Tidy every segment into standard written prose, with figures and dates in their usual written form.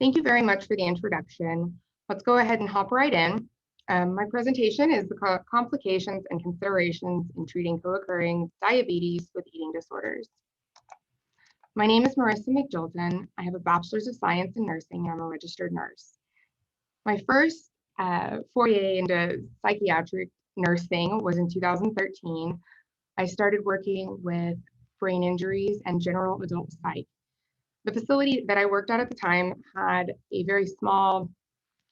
Thank you very much for the introduction. Let's go ahead and hop right in. My presentation is the complications and considerations in treating co-occurring diabetes with eating disorders. My name is Marisa McJilton. I have a Bachelor's of Science in Nursing, and I'm a registered nurse. My first foray into psychiatric nursing was in 2013. I started working with brain injuries and general adult psych. The facility that I worked at the time had a very small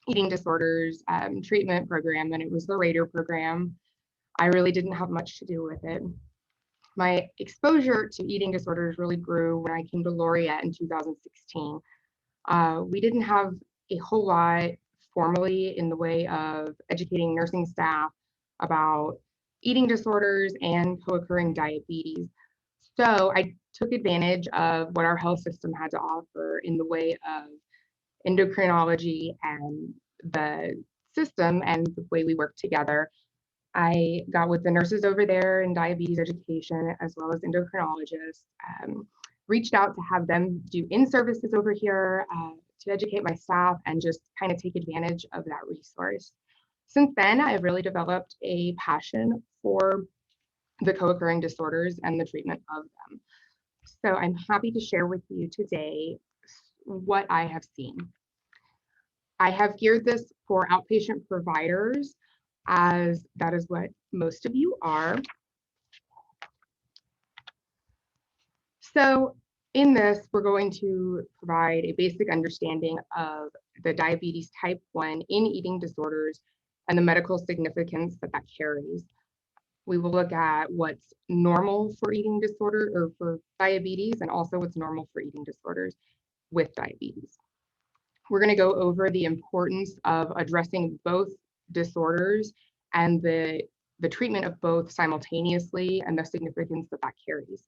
eating disorders treatment program, and it was the Laureate program. I really didn't have much to do with it. My exposure to eating disorders really grew when I came to Laureate in 2016. We didn't have a whole lot formally in the way of educating nursing staff about eating disorders and co-occurring diabetes. So I took advantage of what our health system had to offer in the way of endocrinology and the system and the way we work together. I got with the nurses over there in diabetes education, as well as endocrinologists, reached out to have them do in-services over here to educate my staff and just kind of take advantage of that resource. Since then, I've really developed a passion for the co-occurring disorders and the treatment of them. So I'm happy to share with you today what I have seen. I have geared this for outpatient providers, as that is what most of you are. So in this, we're going to provide a basic understanding of the diabetes type 1 in eating disorders and the medical significance that that carries. We will look at what's normal for eating disorder or for diabetes, and also what's normal for eating disorders with diabetes. We're going to go over the importance of addressing both disorders and the treatment of both simultaneously and the significance that that carries.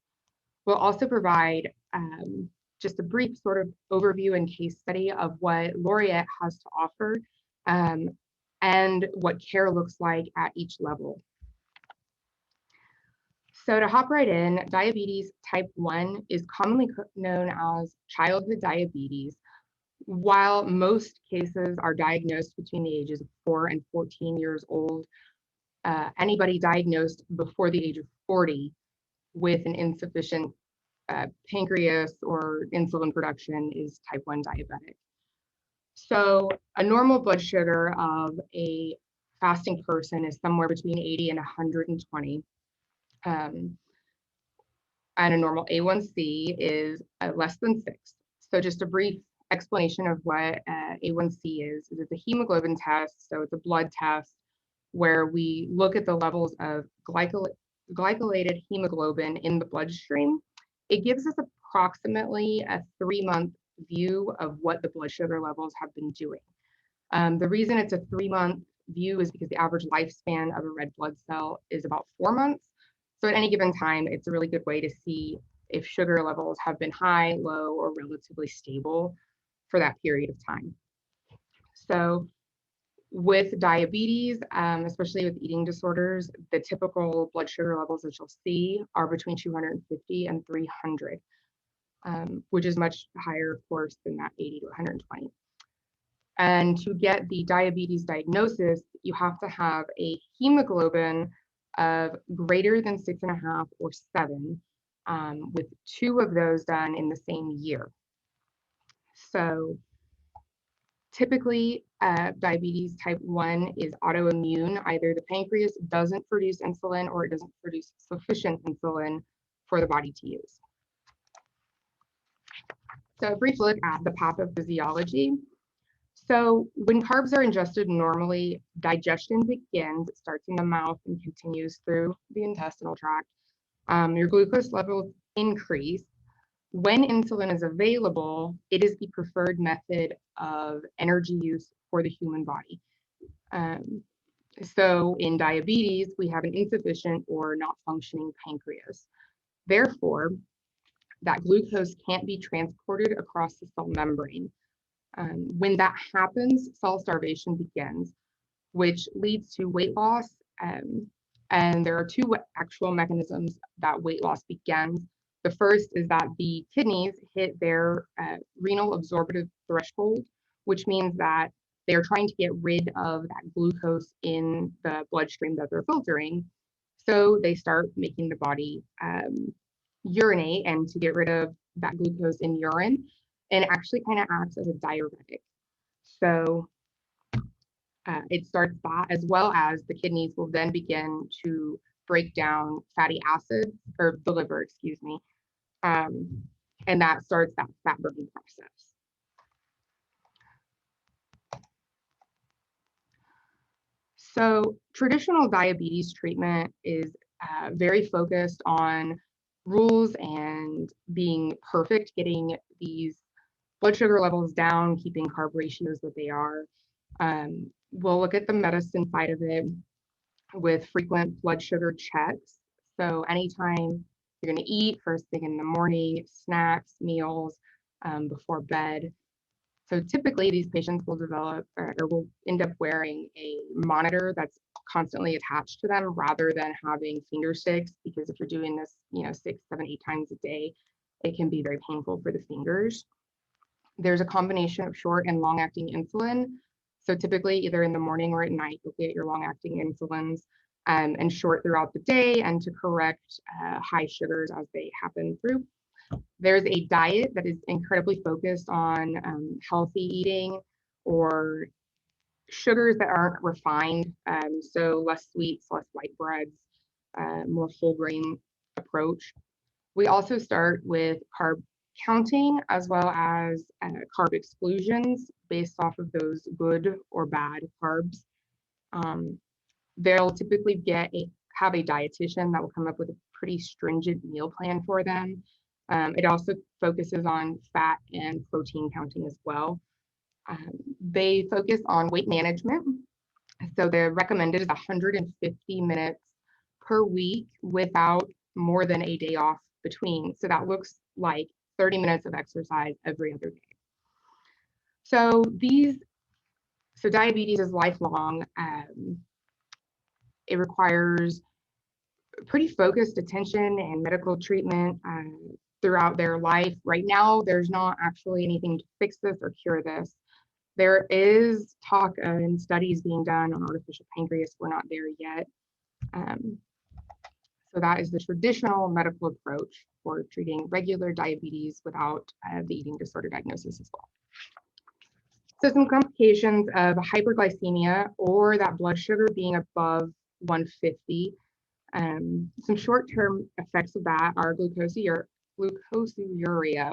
We'll also provide just a brief sort of overview and case study of what Laureate has to offer and what care looks like at each level. So to hop right in, diabetes type 1 is commonly known as childhood diabetes. While most cases are diagnosed between the ages of 4 and 14 years old, anybody diagnosed before the age of 40 with an insufficient pancreas or insulin production is type 1 diabetic. So a normal blood sugar of a fasting person is somewhere between 80 and 120. And a normal A1C is less than 6. So just a brief explanation of what A1C is it's a hemoglobin test. So it's a blood test where we look at the levels of glycolated hemoglobin in the bloodstream. It gives us approximately a 3-month view of what the blood sugar levels have been doing. The reason it's a 3-month view is because the average lifespan of a red blood cell is about 4 months. So at any given time, it's a really good way to see if sugar levels have been high, low, or relatively stable for that period of time. So with diabetes, especially with eating disorders, the typical blood sugar levels that you'll see are between 250 and 300, which is much higher, of course, than that 80 to 120. And to get the diabetes diagnosis, you have to have a hemoglobin of greater than 6.5 or 7, with 2 of those done in the same year. So typically, diabetes type 1 is autoimmune. Either the pancreas doesn't produce insulin or it doesn't produce sufficient insulin for the body to use. So a brief look at the pathophysiology. So when carbs are ingested normally, digestion begins. It starts in the mouth and continues through the intestinal tract. Your glucose levels increase. When insulin is available, it is the preferred method of energy use for the human body. So in diabetes, we have an insufficient or not functioning pancreas. Therefore, that glucose can't be transported across the cell membrane. When that happens, cell starvation begins, which leads to weight loss. And there are 2 actual mechanisms that weight loss begins. The first is that the kidneys hit their renal absorptive threshold, which means that they're trying to get rid of that glucose in the bloodstream that they're filtering. So they start making the body urinate and to get rid of that glucose in urine, and it actually kind of acts as a diuretic. So it starts that, as well as the kidneys will then begin to break down fatty acids, or the liver, excuse me, and that starts that fat burning process. So traditional diabetes treatment is very focused on rules and being perfect, getting these blood sugar levels down, keeping carb ratios what they are. We'll look at the medicine side of it with frequent blood sugar checks. So anytime you're going to eat, first thing in the morning, snacks, meals, before bed. So typically these patients will develop or will end up wearing a monitor that's constantly attached to them rather than having finger sticks, because if you're doing this, 6, 7, 8 times a day, it can be very painful for the fingers. There's a combination of short and long-acting insulin. So typically either in the morning or at night, you'll get your long-acting insulins, and short throughout the day, and to correct high sugars as they happen through. There's a diet that is incredibly focused on healthy eating or sugars that aren't refined, so less sweets, less white breads, more whole grain approach. We also start with carb counting as well as carb exclusions based off of those good or bad carbs. They'll typically have a dietitian that will come up with a pretty stringent meal plan for them. It also focuses on fat and protein counting as well. They focus on weight management. So they're recommended is 150 minutes per week without more than a day off between. So that looks like 30 minutes of exercise every other day. So diabetes is lifelong. It requires pretty focused attention and medical treatment throughout their life. Right now, there's not actually anything to fix this or cure this. There is talk and studies being done on artificial pancreas. We're not there yet. So that is the traditional medical approach for treating regular diabetes without the eating disorder diagnosis as well. So some complications of hyperglycemia or that blood sugar being above 150. Some short-term effects of that are glucosuria,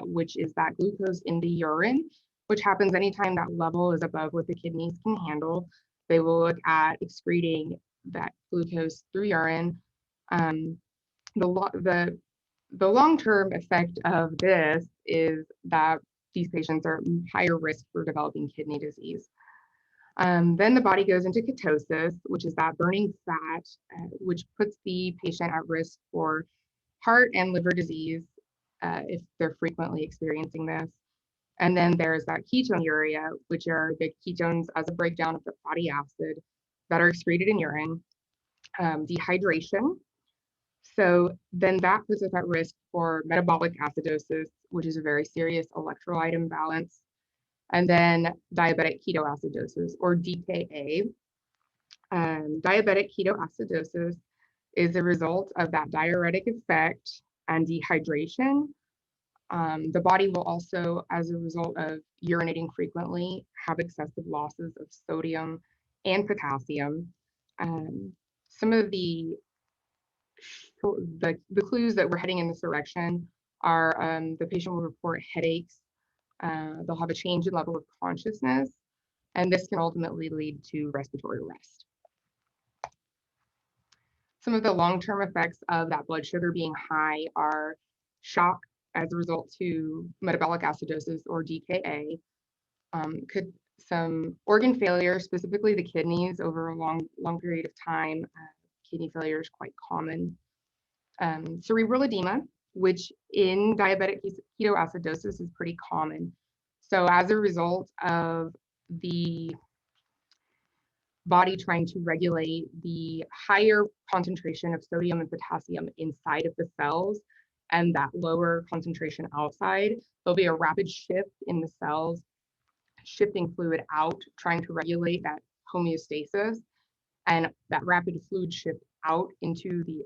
which is that glucose in the urine, which happens anytime that level is above what the kidneys can handle. They will look at excreting that glucose through urine. The long-term effect of this is that these patients are higher risk for developing kidney disease. Then the body goes into ketosis, which is that burning fat, which puts the patient at risk for heart and liver disease if they're frequently experiencing this. And then there's that ketonuria, which are the ketones as a breakdown of the fatty acid that are excreted in urine. Dehydration. So then that puts us at risk for metabolic acidosis, which is a very serious electrolyte imbalance. And then diabetic ketoacidosis, or DKA. Diabetic ketoacidosis is a result of that diuretic effect and dehydration. The body will also, as a result of urinating frequently, have excessive losses of sodium and potassium. Some of the clues that we're heading in this direction are the patient will report headaches. They'll have a change in level of consciousness, and this can ultimately lead to respiratory arrest. Some of the long-term effects of that blood sugar being high are shock as a result to metabolic acidosis, or DKA, some organ failure, specifically the kidneys, over a long period of time. Kidney failure is quite common. Cerebral edema, which in diabetic ketoacidosis is pretty common. So as a result of the body trying to regulate the higher concentration of sodium and potassium inside of the cells, and that lower concentration outside, there'll be a rapid shift in the cells, shifting fluid out, trying to regulate that homeostasis, and that rapid fluid shift out into the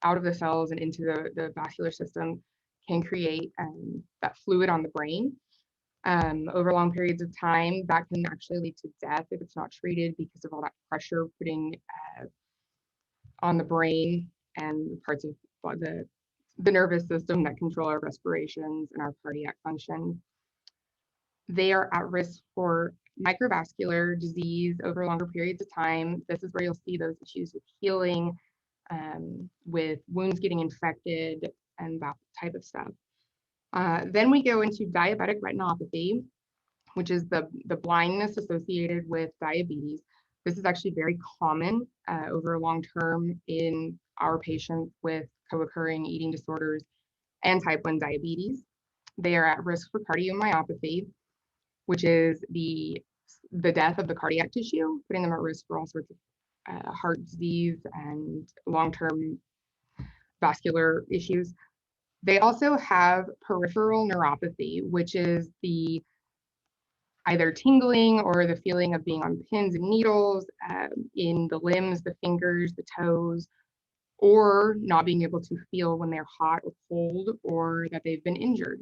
out of the cells and into the vascular system can create that fluid on the brain. Over long periods of time, that can actually lead to death if it's not treated because of all that pressure putting on the brain and parts of the nervous system that control our respirations and our cardiac function. They are at risk for microvascular disease over longer periods of time. This is where you'll see those issues with healing, with wounds getting infected, and that type of stuff. Then we go into diabetic retinopathy, which is the blindness associated with diabetes. This is actually very common over long term in our patients with co-occurring eating disorders and type 1 diabetes. They are at risk for cardiomyopathy, which is the death of the cardiac tissue, putting them at risk for all sorts of heart disease and long-term vascular issues. They also have peripheral neuropathy, which is the either tingling or the feeling of being on pins and needles in the limbs, the fingers, the toes, or not being able to feel when they're hot or cold or that they've been injured.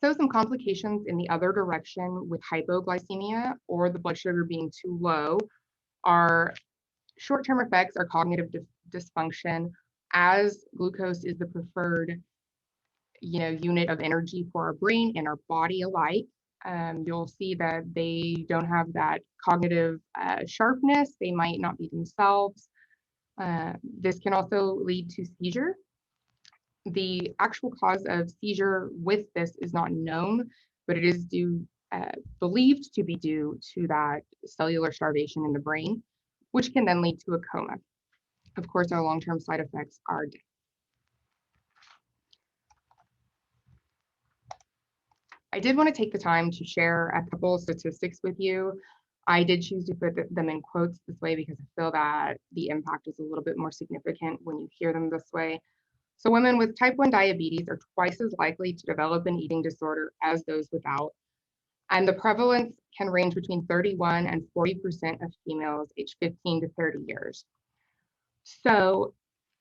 So some complications in the other direction with hypoglycemia or the blood sugar being too low are short-term effects are cognitive dysfunction, as glucose is the preferred unit of energy for our brain and our body alike. You'll see that they don't have that cognitive sharpness. They might not be themselves. This can also lead to seizure. The actual cause of seizure with this is not known, but it is believed to be due to that cellular starvation in the brain, which can then lead to a coma. Of course, our long-term side effects are death. I did want to take the time to share a couple of statistics with you. I did choose to put them in quotes this way because I feel that the impact is a little bit more significant when you hear them this way. So women with type 1 diabetes are twice as likely to develop an eating disorder as those without. And the prevalence can range between 31 and 40% of females aged 15 to 30 years. So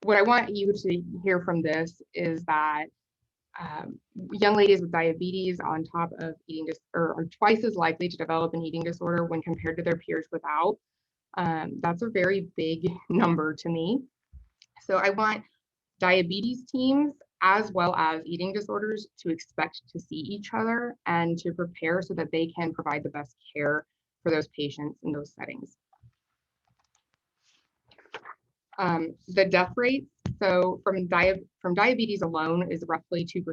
what I want you to hear from this is that young ladies with diabetes on top of eating disorder are twice as likely to develop an eating disorder when compared to their peers without. That's a very big number to me. So I want diabetes teams as well as eating disorders to expect to see each other and to prepare so that they can provide the best care for those patients in those settings. The death rate, so from diabetes alone is roughly 2%,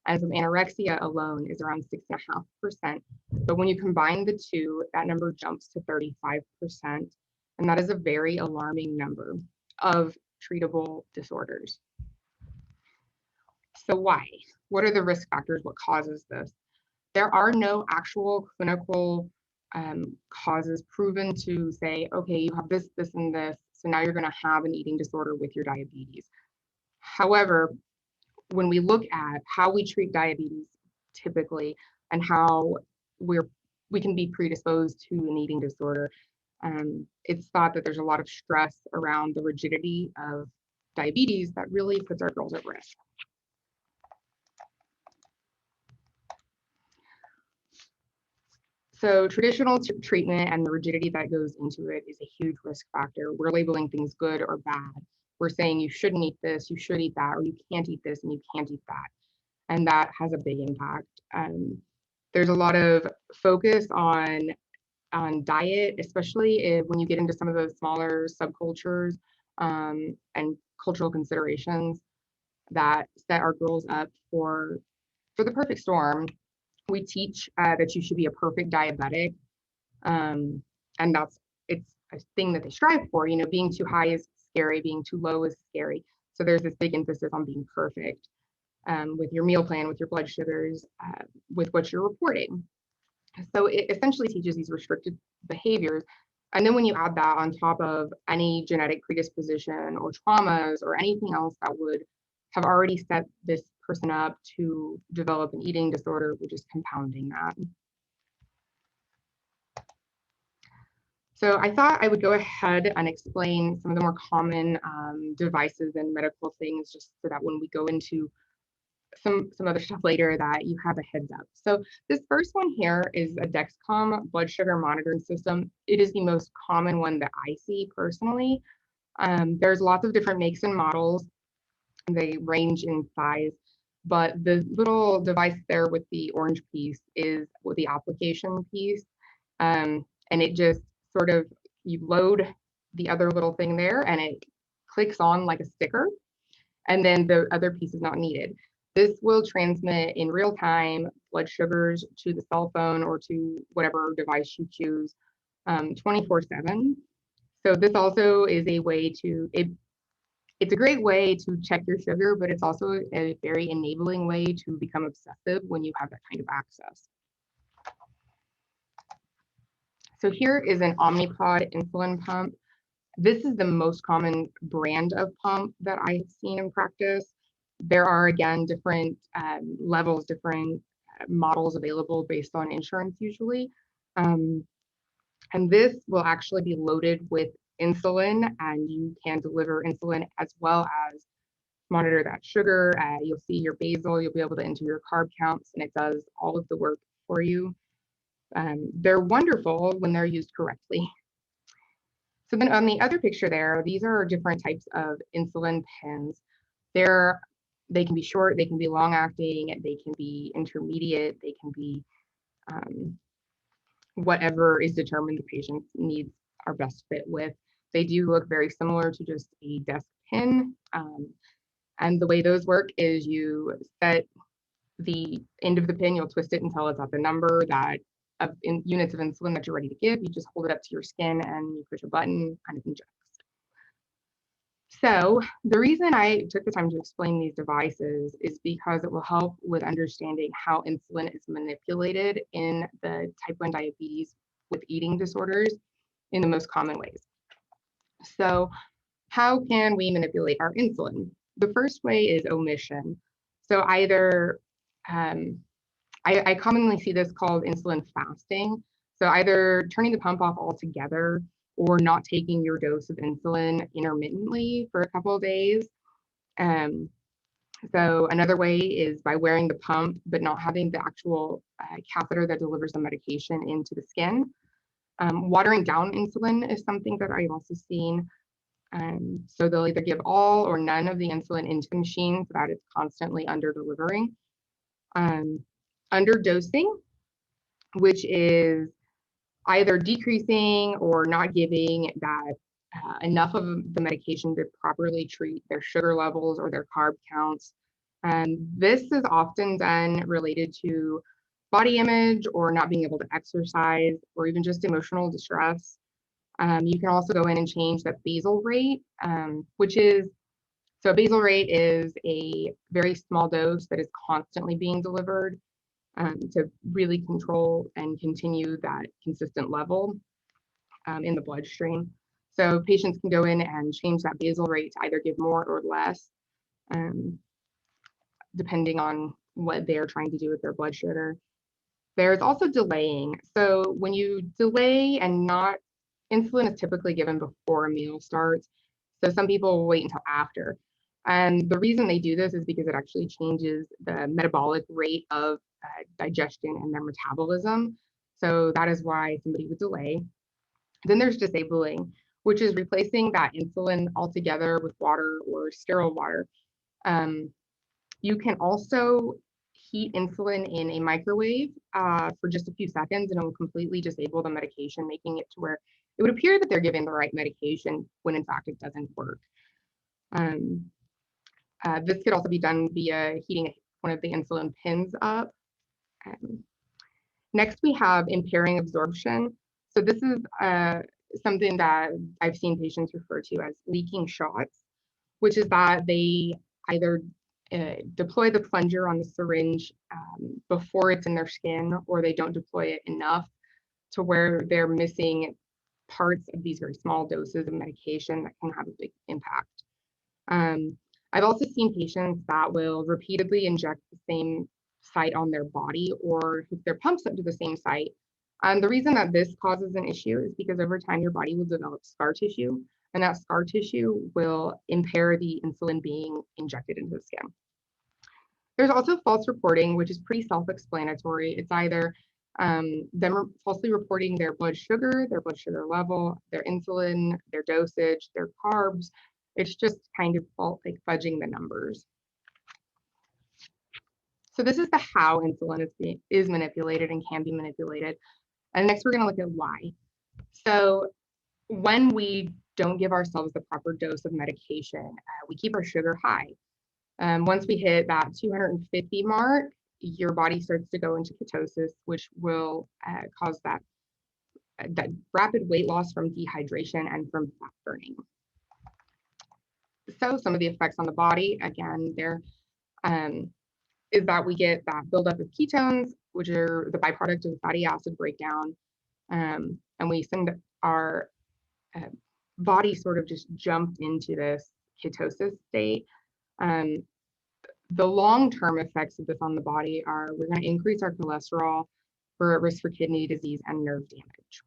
and from anorexia alone is around 6.5%. But when you combine the two, that number jumps to 35%, and that is a very alarming number of treatable disorders. So why? What are the risk factors? What causes this? There are no actual clinical causes proven to say, okay, you have this, this, and this, so now you're going to have an eating disorder with your diabetes. However, when we look at how we treat diabetes typically and how we can be predisposed to an eating disorder, it's thought that there's a lot of stress around the rigidity of diabetes that really puts our girls at risk. So traditional treatment and the rigidity that goes into it is a huge risk factor. We're labeling things good or bad. We're saying you shouldn't eat this, you should eat that, or you can't eat this and you can't eat that. And that has a big impact. There's a lot of focus on diet, especially when you get into some of those smaller subcultures and cultural considerations that set our girls up for the perfect storm. We teach that you should be a perfect diabetic, and it's a thing that they strive for. Being too high is scary, being too low is scary. So there's this big emphasis on being perfect with your meal plan, with your blood sugars, with what you're reporting. So it essentially teaches these restricted behaviors And then when you add that on top of any genetic predisposition or traumas or anything else that would have already set this person up to develop an eating disorder, we're just compounding that. So I thought I would go ahead and explain some of the more common devices and medical things, just so that when we go into some other stuff later, that you have a heads up. So this first one here is a Dexcom blood sugar monitoring system. It is the most common one that I see personally. There's lots of different makes and models. They range in size, but the little device there with the orange piece is with the application piece. And it just sort of, you load the other little thing there and it clicks on like a sticker, and then the other piece is not needed. This will transmit in real time blood sugars to the cell phone or to whatever device you choose 24/7. So this also is a way to, it's a great way to check your sugar, but it's also a very enabling way to become obsessive when you have that kind of access. So here is an Omnipod insulin pump. This is the most common brand of pump that I've seen in practice. There are, again, different levels, different models available based on insurance usually. And this will actually be loaded with insulin, and you can deliver insulin as well as monitor that sugar. You'll see your basal, you'll be able to enter your carb counts, and it does all of the work for you. They're wonderful when they're used correctly. So then on the other picture there, these are different types of insulin pens. They can be short, they can be long acting, they can be intermediate, they can be whatever is determined the patient's needs are best fit with. They do look very similar to just a desk pen. And the way those work is you set the end of the pin, you'll twist it until it's at the number that of units of insulin that you're ready to give. You just hold it up to your skin and you push a button and it injects. So the reason I took the time to explain these devices is because it will help with understanding how insulin is manipulated in the type 1 diabetes with eating disorders in the most common ways. So how can we manipulate our insulin? The first way is omission. So either, I commonly see this called insulin fasting. So either turning the pump off altogether or not taking your dose of insulin intermittently for a couple of days. So another way is by wearing the pump, but not having the actual catheter that delivers the medication into the skin. Watering down insulin is something that I've also seen. So they'll either give all or none of the insulin into the machine so that it's constantly under delivering. Underdosing, which is either decreasing or not giving that enough of the medication to properly treat their sugar levels or their carb counts. This is often done related to body image or not being able to exercise or even just emotional distress. You can also go in and change that basal rate, which is, so basal rate is a very small dose that is constantly being delivered to really control and continue that consistent level in the bloodstream. So patients can go in and change that basal rate to either give more or less, depending on what they're trying to do with their blood sugar. There's also delaying. So when you delay and not, insulin is typically given before a meal starts. So some people will wait until after. And the reason they do this is because it actually changes the metabolic rate of digestion and their metabolism. So that is why somebody would delay. Then there's disabling, which is replacing that insulin altogether with water or sterile water. You can also heat insulin in a microwave for just a few seconds, and it will completely disable the medication, making it to where it would appear that they're giving the right medication when in fact it doesn't work. This could also be done via heating one of the insulin pins up. Next, we have impairing absorption. So this is something that I've seen patients refer to as leaking shots, which is that they either deploy the plunger on the syringe before it's in their skin, or they don't deploy it enough to where they're missing parts of these very small doses of medication that can have a big impact. I've also seen patients that will repeatedly inject the same site on their body or hook their pumps up to the same site. The reason that this causes an issue is because over time your body will develop scar tissue, and that scar tissue will impair the insulin being injected into the skin. There's also false reporting, which is pretty self-explanatory. It's either them falsely reporting their blood sugar level, their insulin, their dosage, their carbs. It's just kind of like fudging the numbers. So this is the how insulin is manipulated and can be manipulated. And next we're going to look at why. So when we don't give ourselves the proper dose of medication, we keep our sugar high. Once we hit that 250 mark, your body starts to go into ketosis, which will cause that rapid weight loss from dehydration and from fat burning. So some of the effects on the body, again, there is that we get that buildup of ketones, which are the byproduct of the fatty acid breakdown, and we send our body sort of just jumped into this ketosis state. The long-term effects of this on the body are we're going to increase our cholesterol, we're at risk for kidney disease and nerve damage.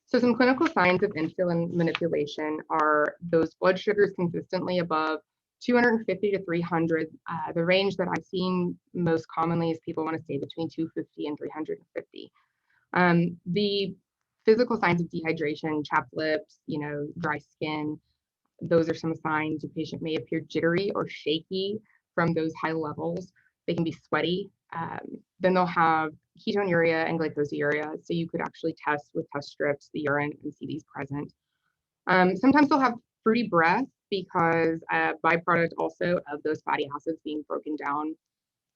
So some clinical signs of insulin manipulation are those blood sugars consistently above 250 to 300. The range that I've seen most commonly is people want to stay between 250 and 350. The physical signs of dehydration, chapped lips, dry skin, those are some signs. The patient may appear jittery or shaky from those high levels. They can be sweaty. Then they'll have ketonuria and glycosuria. So you could actually test with test strips the urine and see these present. Sometimes they'll have fruity breath because a byproduct also of those fatty acids being broken down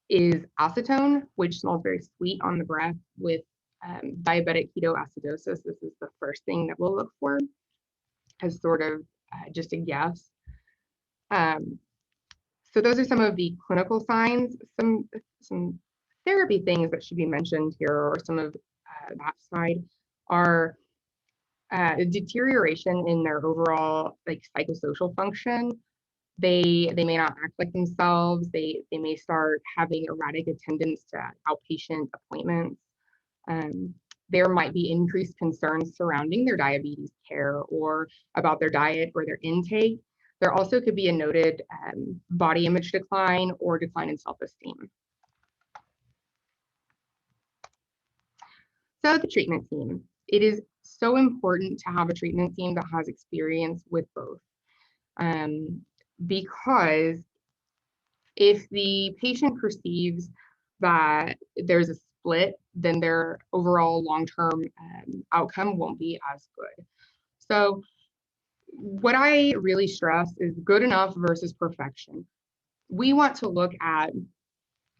is acetone, which smells very sweet on the breath. With diabetic ketoacidosis, this is the first thing that we'll look for as sort of just a guess. So those are some of the clinical signs. Some therapy things that should be mentioned here, or some of that side, are deterioration in their overall psychosocial function. They may not act like themselves. They may start having erratic attendance to outpatient appointments. There might be increased concerns surrounding their diabetes care or about their diet or their intake. There also could be a noted body image decline or decline in self-esteem. So the treatment team. It is so important to have a treatment team that has experience with both. Because if the patient perceives that there's a split, then their overall long-term outcome won't be as good. So what I really stress is good enough versus perfection. We want to look at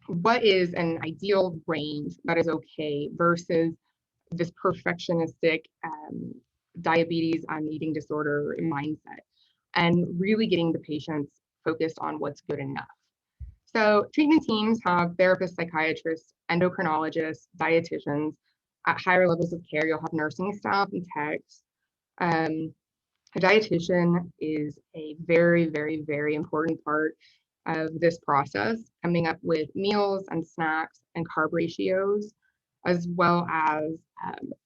what is an ideal range that is okay versus this perfectionistic diabetes and eating disorder mindset, and really getting the patients focused on what's good enough. So treatment teams have therapists, psychiatrists, endocrinologists, dietitians. At higher levels of care, you'll have nursing staff and techs. A dietitian is a very, very, very important part of this process, coming up with meals and snacks and carb ratios, as well as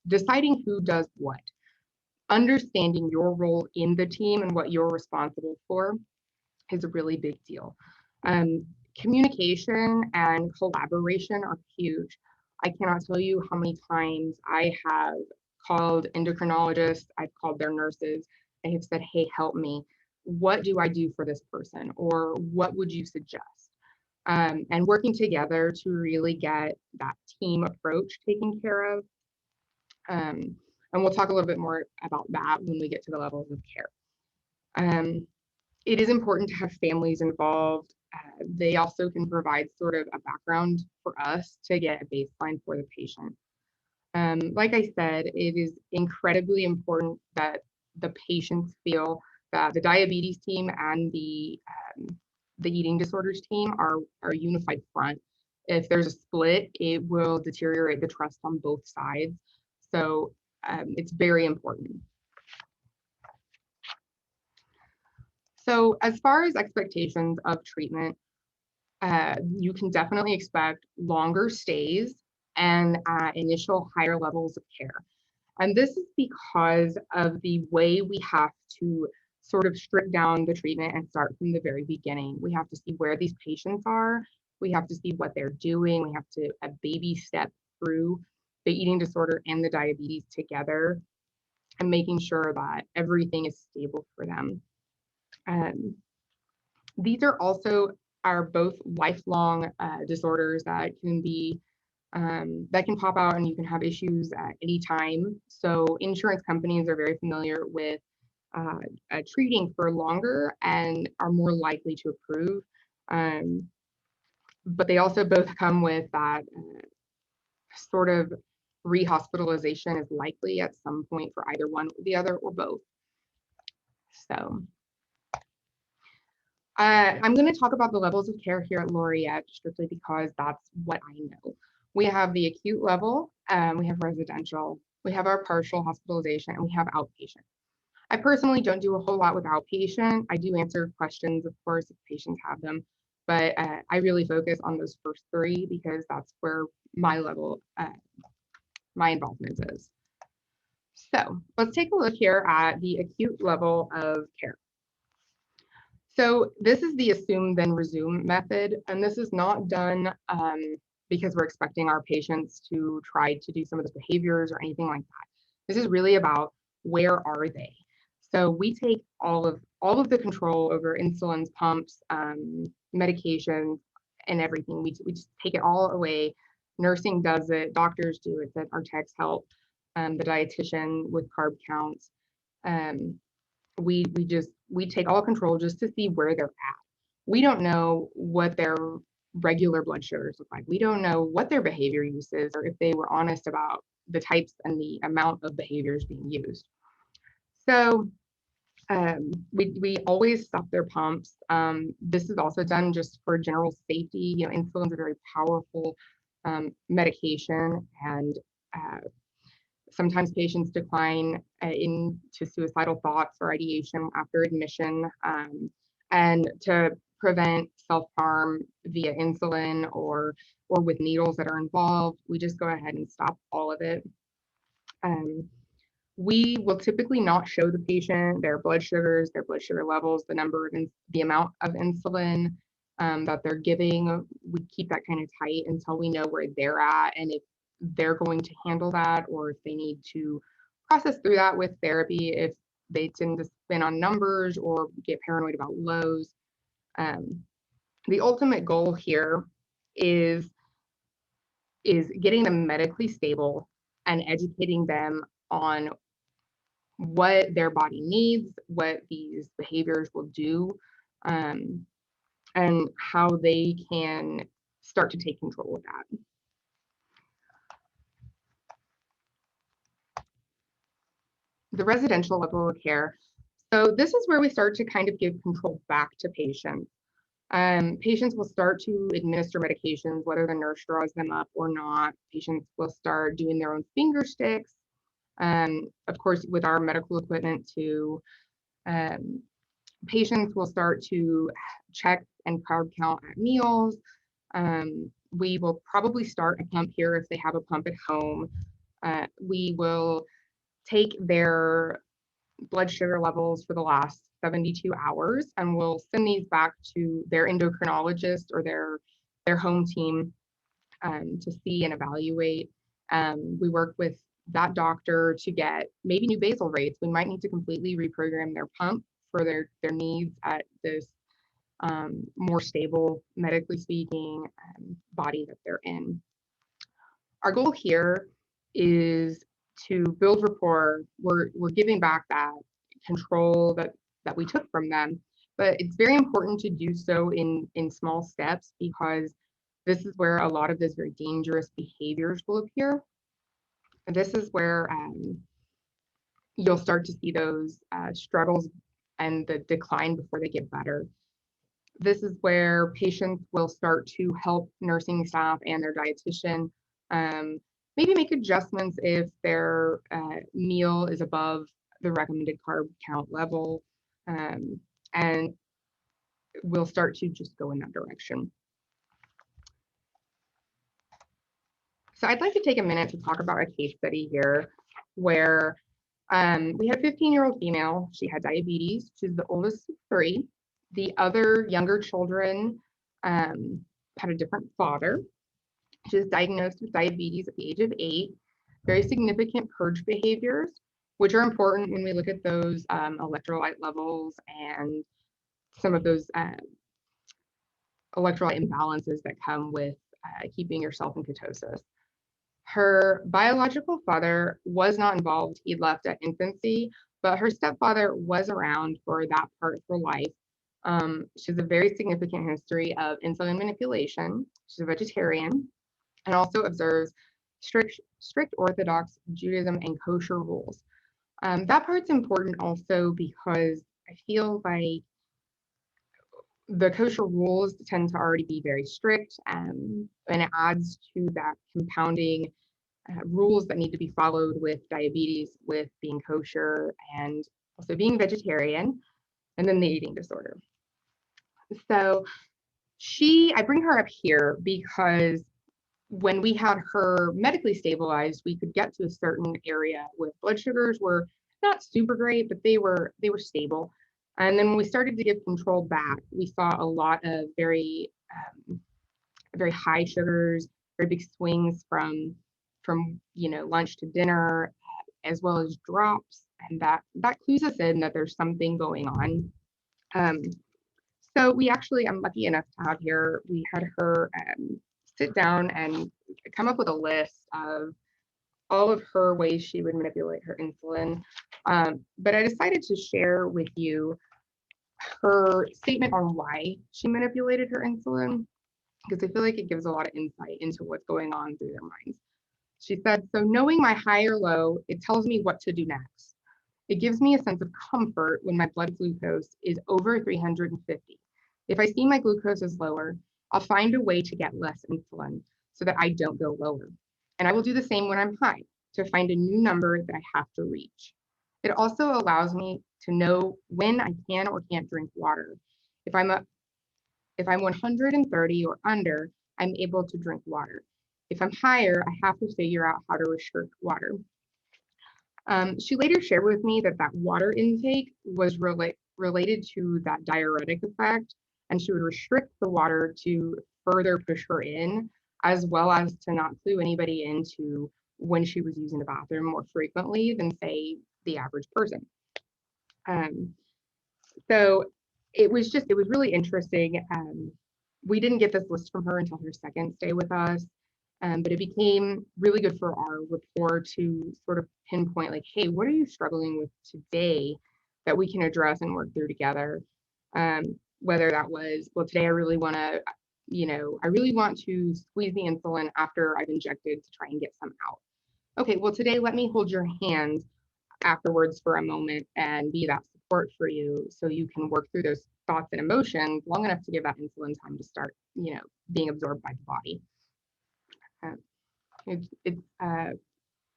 deciding who does what. Understanding your role in the team and what you're responsible for is a really big deal. Communication and collaboration are huge. I cannot tell you how many times I have called endocrinologists, I've called their nurses, and have said, hey, help me. What do I do for this person? Or what would you suggest? And working together to really get that team approach taken care of. And we'll talk a little bit more about that when we get to the levels of care. It is important to have families involved. They also can provide sort of a background for us to get a baseline for the patient. Like I said, it is incredibly important that the patients feel that the diabetes team and the eating disorders team are a unified front. If there's a split, it will deteriorate the trust on both sides. So it's very important. So as far as expectations of treatment, you can definitely expect longer stays and initial higher levels of care. And this is because of the way we have to sort of strip down the treatment and start from the very beginning. We have to see where these patients are. We have to see what they're doing. We have to a baby step through the eating disorder and the diabetes together and making sure that everything is stable for them. These are both lifelong disorders that can be that can pop out and you can have issues at any time. So insurance companies are very familiar with treating for longer and are more likely to approve. But they also both come with that sort of rehospitalization is likely at some point for either one or the other or both. So I'm going to talk about the levels of care here at Laureate strictly because that's what I know. We have the acute level, we have residential, we have our partial hospitalization, and we have outpatient. I personally don't do a whole lot with outpatient. I do answer questions, of course, if patients have them, but I really focus on those first three because that's where my level, my involvement is. So let's take a look here at the acute level of care. So this is the assume then resume method, and this is not done because we're expecting our patients to try to do some of the behaviors or anything like that. This is really about where are they. So we take all of the control over insulins, pumps, medications, and everything. We just take it all away. Nursing does it, doctors do it, that our techs help, the dietitian with carb counts. We take all control just to see where they're at. We don't know what their regular blood sugars look like. We don't know what their behavior use is, or if they were honest about the types and the amount of behaviors being used. So we always stop their pumps. This is also done just for general safety. You know, insulin is a very powerful medication, and sometimes patients decline into suicidal thoughts or ideation after admission, and to prevent self-harm via insulin or with needles that are involved, we just go ahead and stop all of it. We will typically not show the patient their blood sugars, their blood sugar levels, the amount of insulin that they're giving. We keep that kind of tight until we know where they're at and if they're going to handle that or if they need to process through that with therapy, if they tend to spin on numbers or get paranoid about lows. The ultimate goal here is getting them medically stable and educating them on what their body needs, what these behaviors will do, and how they can start to take control of that. The residential level of care. So this is where we start to kind of give control back to patients. Patients will start to administer medications, whether the nurse draws them up or not. Patients will start doing their own finger sticks. Of course, with our medical equipment too. Patients will start to check and carb count at meals. We will probably start a pump here if they have a pump at home. We will take their blood sugar levels for the last 72 hours and we'll send these back to their endocrinologist or their home team to see and evaluate. We work with that doctor to get maybe new basal rates. We might need to completely reprogram their pump for their needs at this more stable, medically speaking, body that they're in. Our goal here is to build rapport. We're giving back that control that we took from them, but it's very important to do so in small steps because this is where a lot of those very dangerous behaviors will appear. And this is where you'll start to see those struggles and the decline before they get better. This is where patients will start to help nursing staff and their dietitian maybe make adjustments if their meal is above the recommended carb count level, and we'll start to just go in that direction. So I'd like to take a minute to talk about a case study here where we had a 15-year-old female. She had diabetes. She's the oldest of 3. The other younger children had a different father. She was diagnosed with diabetes at the age of 8. Very significant purge behaviors, which are important when we look at those electrolyte levels and some of those electrolyte imbalances that come with keeping yourself in ketosis. Her biological father was not involved. He left at infancy, but her stepfather was around for that part of her life. She has a very significant history of insulin manipulation. She's a vegetarian and also observes strict Orthodox Judaism and kosher rules. That part's important also because I feel like the kosher rules tend to already be very strict, and it adds to that compounding rules that need to be followed with diabetes, with being kosher, and also being vegetarian, and then the eating disorder. So I bring her up here because when we had her medically stabilized, we could get to a certain area with blood sugars were not super great, but they were stable. And then when we started to give control back, we saw a lot of very high sugars, very big swings from lunch to dinner, as well as drops, and that clues us in that there's something going on. So I'm lucky enough to have here, we had her sit down and come up with a list of all of her ways she would manipulate her insulin. But I decided to share with you her statement on why she manipulated her insulin, because I feel like it gives a lot of insight into what's going on through their minds. She said, "So knowing my high or low, it tells me what to do next. It gives me a sense of comfort when my blood glucose is over 350. If I see my glucose is lower, I'll find a way to get less insulin so that I don't go lower. And I will do the same when I'm high to find a new number that I have to reach. It also allows me to know when I can or can't drink water. If I'm 130 or under, I'm able to drink water. If I'm higher, I have to figure out how to restrict water." She later shared with me that water intake was related to that diuretic effect, and she would restrict the water to further push her in, as well as to not clue anybody into when she was using the bathroom more frequently than, say, the average person. So it was really interesting. We didn't get this list from her until her second stay with us, but it became really good for our rapport to sort of pinpoint, like, hey, what are you struggling with today that we can address and work through together? Whether that was, well, today I really want to squeeze the insulin after I've injected to try and get some out. Okay, well, today let me hold your hand afterwards for a moment and be that support for you so you can work through those thoughts and emotions long enough to give that insulin time to start, being absorbed by the body. It's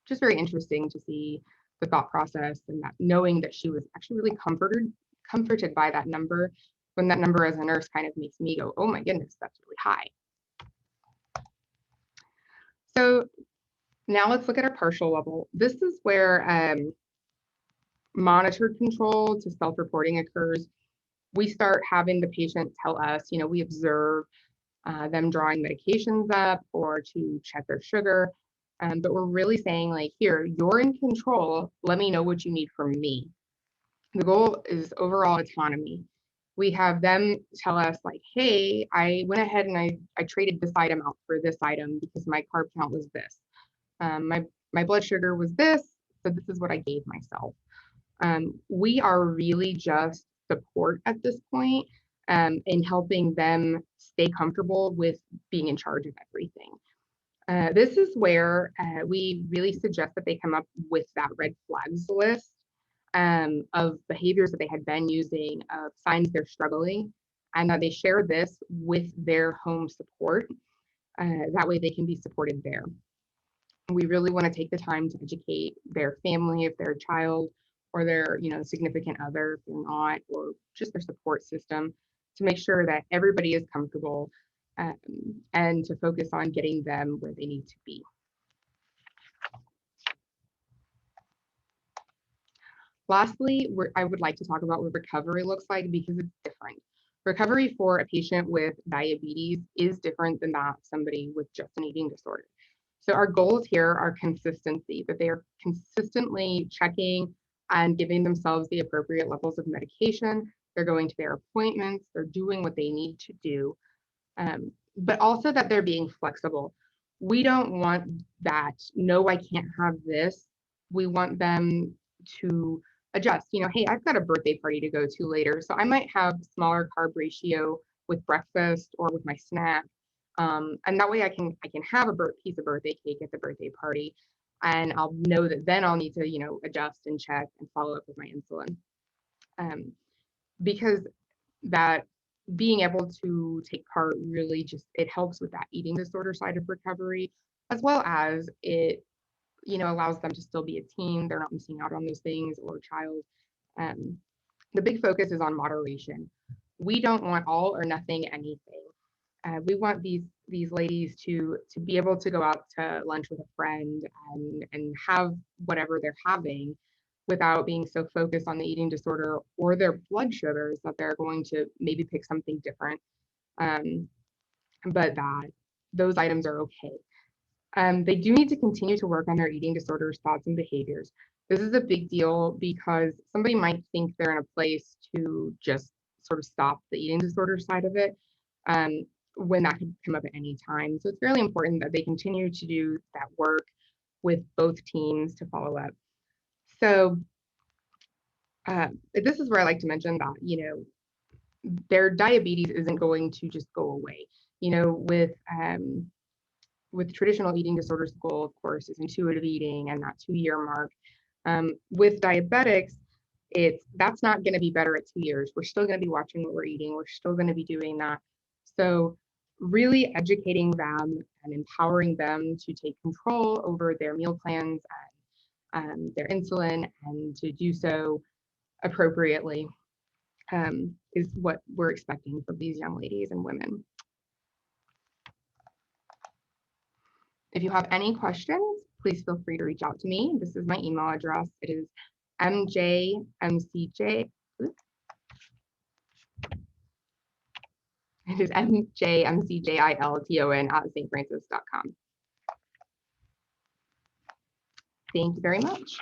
just very interesting to see the thought process and that knowing that she was actually really comforted by that number, when that number as a nurse kind of makes me go, oh my goodness, that's really high. So now let's look at our partial level. This is where monitored control to self-reporting occurs. We start having the patient tell us, we observe them drawing medications up or to check their sugar. But we're really saying, like, here, you're in control. Let me know what you need from me. The goal is overall autonomy. We have them tell us, like, hey, I went ahead and I traded this item out for this item because my carb count was this. My blood sugar was this, so this is what I gave myself. We are really just support at this point in helping them stay comfortable with being in charge of everything. This is where we really suggest that they come up with that red flags list of behaviors that they had been using, of signs they're struggling, and that they share this with their home support. That way they can be supported there. We really want to take the time to educate their family, if they're a child, or their significant other, if they're not, or just their support system, to make sure that everybody is comfortable, and to focus on getting them where they need to be. Lastly, I would like to talk about what recovery looks like, because it's different. Recovery for a patient with diabetes is different than that of somebody with just an eating disorder. So our goals here are consistency, that they are consistently checking and giving themselves the appropriate levels of medication. They're going to their appointments, they're doing what they need to do, but also that they're being flexible. We don't want that, no, I can't have this. We want them to adjust. Hey, I've got a birthday party to go to later, so I might have smaller carb ratio with breakfast or with my snack. And that way I can have a piece of birthday cake at the birthday party, and I'll know that then I'll need to adjust and check and follow up with my insulin, because that being able to take part really it helps with that eating disorder side of recovery, as well as it allows them to still be a teen. They're not missing out on those things, or a child. The big focus is on moderation. We don't want all or nothing anything. We want these ladies to be able to go out to lunch with a friend and have whatever they're having, without being so focused on the eating disorder or their blood sugars that they're going to maybe pick something different. But that those items are okay. They do need to continue to work on their eating disorders, thoughts, and behaviors. This is a big deal, because somebody might think they're in a place to just sort of stop the eating disorder side of it, when that could come up at any time. So it's really important that they continue to do that work with both teams to follow up. So this is where I like to mention that, their diabetes isn't going to just go away. With traditional eating disorders, the goal, of course, is intuitive eating and that 2-year mark. With diabetics, that's not going to be better at 2 years. We're still going to be watching what we're eating. We're still going to be doing that. So really educating them and empowering them to take control over their meal plans and their insulin, and to do so appropriately, is what we're expecting from these young ladies and women. If you have any questions, please feel free to reach out to me. This is my email address. It is mjmcj. It is mjmcjilton@stfrancis.com. Thank you very much.